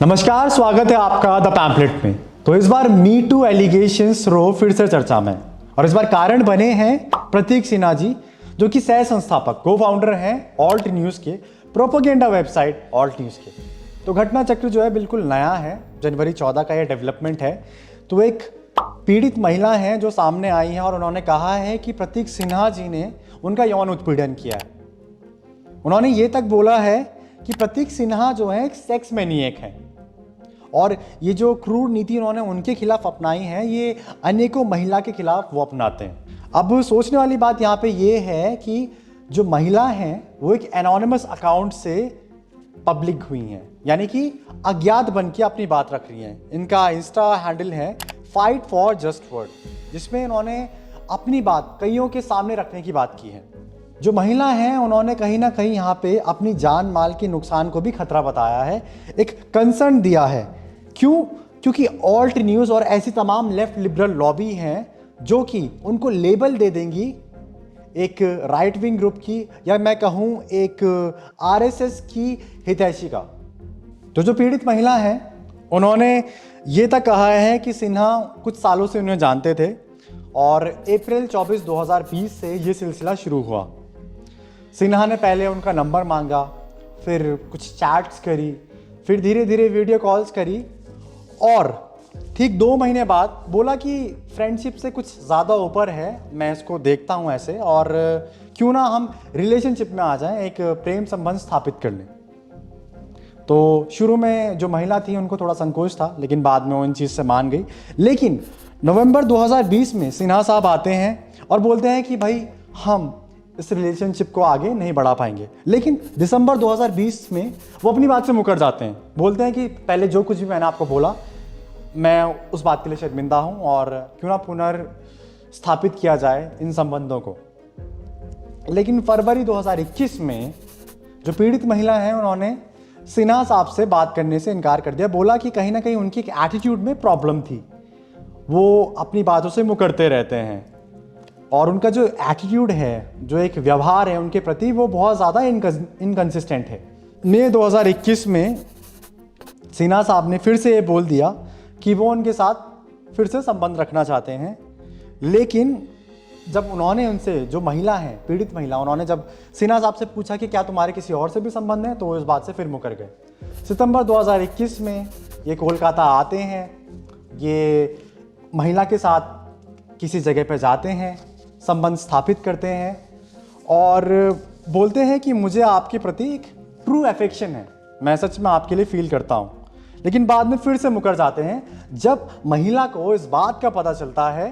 नमस्कार, स्वागत है आपका द पैम्पलेट में। तो इस बार मी टू एलिगेशंस रो फिर से चर्चा में और इस बार कारण बने हैं प्रतीक सिन्हा जी, जो कि सह संस्थापक को फाउंडर हैं ऑल्ट न्यूज़ के, प्रोपेगेंडा वेबसाइट ऑल्ट न्यूज़ के। तो घटना चक्र जो है बिल्कुल नया है, जनवरी 14 का ये डेवलपमेंट है। तो एक पीड़ित महिला है जो सामने आई है और उन्होंने कहा है कि प्रतीक सिन्हा जी ने उनका यौन उत्पीड़न किया है। उन्होंने ये तक बोला है कि प्रतीक सिन्हा जो है एक सेक्स मैनिएक है और ये जो क्रूर नीति उन्होंने उनके खिलाफ अपनाई है, ये अनेकों महिला के खिलाफ वो अपनाते हैं। अब सोचने वाली बात यहाँ पे ये है कि जो महिला हैं वो एक एनोनिमस अकाउंट से पब्लिक हुई हैं, यानी कि अज्ञात बन के अपनी बात रख रही हैं। इनका इंस्टा हैंडल है फाइट फॉर जस्ट वर्ड, जिसमें इन्होंने अपनी बात कईयों के सामने रखने की बात की है। जो महिला हैं उन्होंने कहीं ना कहीं यहाँ पे अपनी जान माल के नुकसान को भी खतरा बताया है, एक कंसर्न दिया है। क्यों? क्योंकि ऑल्ट न्यूज़ और ऐसी तमाम लेफ्ट लिबरल लॉबी हैं जो कि उनको लेबल दे देंगी एक राइट विंग ग्रुप की, या मैं कहूँ एक आरएसएस की हितैषी का। तो जो पीड़ित महिला है उन्होंने ये तक कहा है कि सिन्हा कुछ सालों से उन्हें जानते थे और अप्रैल 24, 2020 से ये सिलसिला शुरू हुआ। सिन्हा ने पहले उनका नंबर मांगा, फिर कुछ चैट्स करी, फिर धीरे धीरे वीडियो कॉल्स करी और ठीक 2 महीने बाद बोला कि फ्रेंडशिप से कुछ ज़्यादा ऊपर है, मैं इसको देखता हूँ ऐसे, और क्यों ना हम रिलेशनशिप में आ जाएं, एक प्रेम संबंध स्थापित कर लें। तो शुरू में जो महिला थी उनको थोड़ा संकोच था, लेकिन बाद में वो इन चीज़ से मान गई। लेकिन नवंबर 2020 में सिन्हा साहब आते हैं और बोलते हैं कि भाई हम इस रिलेशनशिप को आगे नहीं बढ़ा पाएंगे। लेकिन दिसंबर 2020 में वो अपनी बात से मुकर जाते हैं, बोलते हैं कि पहले जो कुछ भी मैंने आपको बोला मैं उस बात के लिए शर्मिंदा हूँ और क्यों ना पुनर्स्थापित किया जाए इन संबंधों को। लेकिन फरवरी 2021 में जो पीड़ित महिला है उन्होंने सिन्हा साहब से बात करने से इनकार कर दिया। बोला कि कहीं ना कहीं उनकी एक एटीट्यूड में प्रॉब्लम थी, वो अपनी बातों से मुकरते रहते हैं और उनका जो एटीट्यूड है, जो एक व्यवहार है उनके प्रति, वो बहुत ज़्यादा इनकंसिस्टेंट है। मई 2021 में सिन्हा साहब ने फिर से ये बोल दिया कि वो उनके साथ फिर से संबंध रखना चाहते हैं। लेकिन जब उन्होंने उनसे, जो महिला है पीड़ित महिला, उन्होंने जब सिन्हा साहब से पूछा कि क्या तुम्हारे किसी और से भी संबंध है, तो वो इस बात से फिर मुकर गए। सितंबर 2021 में ये कोलकाता आते हैं, ये महिला के साथ किसी जगह पर जाते हैं, संबंध स्थापित करते हैं और बोलते हैं कि मुझे आपके प्रति एक ट्रू अफेक्शन है, मैं सच में आपके लिए फील करता हूँ। लेकिन बाद में फिर से मुकर जाते हैं जब महिला को इस बात का पता चलता है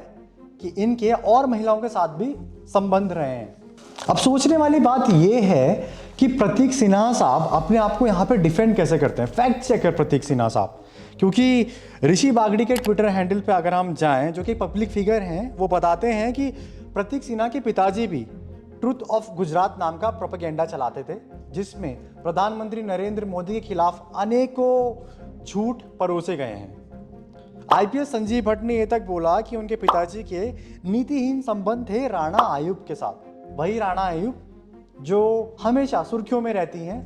कि इनके और महिलाओं के साथ भी संबंध रहे हैं। अब सोचने वाली बात यह है कि प्रतीक सिन्हा साहब अपने आप को यहाँ पे डिफेंड कैसे करते हैं। फैक्ट चेकर प्रतीक सिन्हा साहब, क्योंकि ऋषि बागड़ी के ट्विटर हैंडल पे अगर हम जाएं, जो कि पब्लिक फिगर हैं, वो बताते हैं कि प्रतीक सिन्हा के पिताजी भी ट्रुथ ऑफ गुजरात नाम का प्रोपेगेंडा चलाते थे, जिसमें प्रधानमंत्री नरेंद्र मोदी के खिलाफ अनेकों झूठ परोसे गए हैं। आईपीएस संजीव भट्ट ने यह तक बोला कि उनके पिताजी के नीतिहीन संबंध थे राणा आयुब के साथ। वही राणा आयुब जो हमेशा सुर्खियों में रहती हैं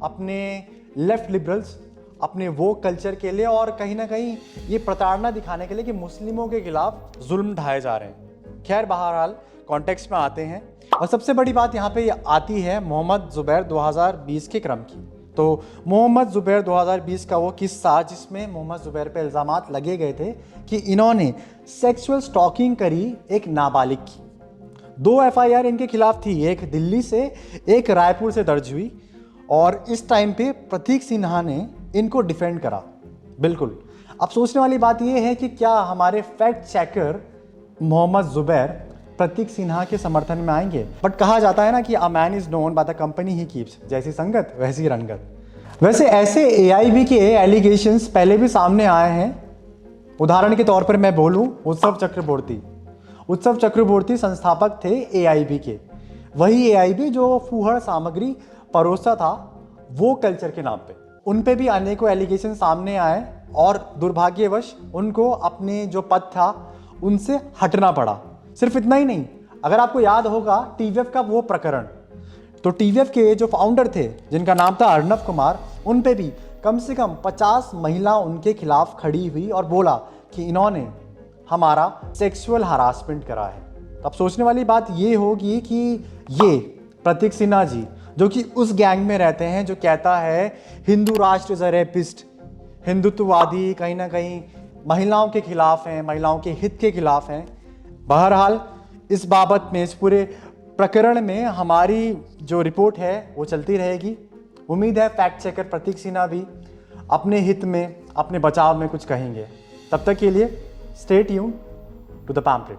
अपने लेफ्ट लिबरल्स, अपने वो कल्चर के लिए और कहीं ना कहीं ये प्रताड़ना दिखाने के लिए कि मुस्लिमों के खिलाफ जुल्म ढाए जा रहे हैं। खैर, बहरहाल कॉन्टेक्स्ट में आते हैं और सबसे बड़ी बात यहाँ पे आती है मोहम्मद जुबैर 2020 के क्रम की। तो मोहम्मद जुबैर 2020 का वो किस्सा जिसमें मोहम्मद जुबैर पे इल्ज़ामात लगे गए थे कि इन्होंने सेक्सुअल स्टॉकिंग करी एक नाबालिग की। 2 एफआईआर इनके खिलाफ थी, एक दिल्ली से, एक रायपुर से दर्ज हुई और इस टाइम पे प्रतीक सिन्हा ने इनको डिफेंड करा। बिल्कुल। अब सोचने वाली बात यह है कि क्या हमारे फैक्ट चेकर मोहम्मद जुबैर प्रतीक सिन्हा के समर्थन में आएंगे? बट कहा जाता है ना कि a man is known by the company he keeps, जैसी संगत वैसी रंगत। वैसे ऐसे एआईबी के एलिगेशंस पहले भी सामने आए हैं। उदाहरण के तौर पर मैं बोलूं, उत्सव चक्रवर्ती संस्थापक थे एआईबी के। वही एआईबी जो फूहड़ सामग्री परोसा था वो कल्चर के नाम पे। उन पे भी अनेकों एलिगेशन सामने आए और दुर्भाग्यवश उनको अपने जो पद था उनसे हटना पड़ा। सिर्फ इतना ही नहीं, अगर आपको याद होगा टीवीएफ का वो प्रकरण, तो टीवीएफ के जो फाउंडर थे जिनका नाम था अर्नब कुमार, उन पे भी कम से कम 50 महिला उनके खिलाफ खड़ी हुई और बोला कि इन्होंने हमारा सेक्सुअल हरासमेंट करा है। अब सोचने वाली बात ये होगी कि ये प्रतीक सिन्हा जी, जो कि उस गैंग में रहते हैं जो कहता है हिंदू राष्ट्र इज अ रेपिस्ट, हिंदुत्ववादी कहीं ना कहीं महिलाओं के खिलाफ हैं, महिलाओं के हित के खिलाफ हैं। बहरहाल इस बाबत में, इस पूरे प्रकरण में हमारी जो रिपोर्ट है वो चलती रहेगी। उम्मीद है फैक्ट चेकर प्रतीक सिन्हा भी अपने हित में, अपने बचाव में कुछ कहेंगे। तब तक के लिए stay tuned to the pamphlet.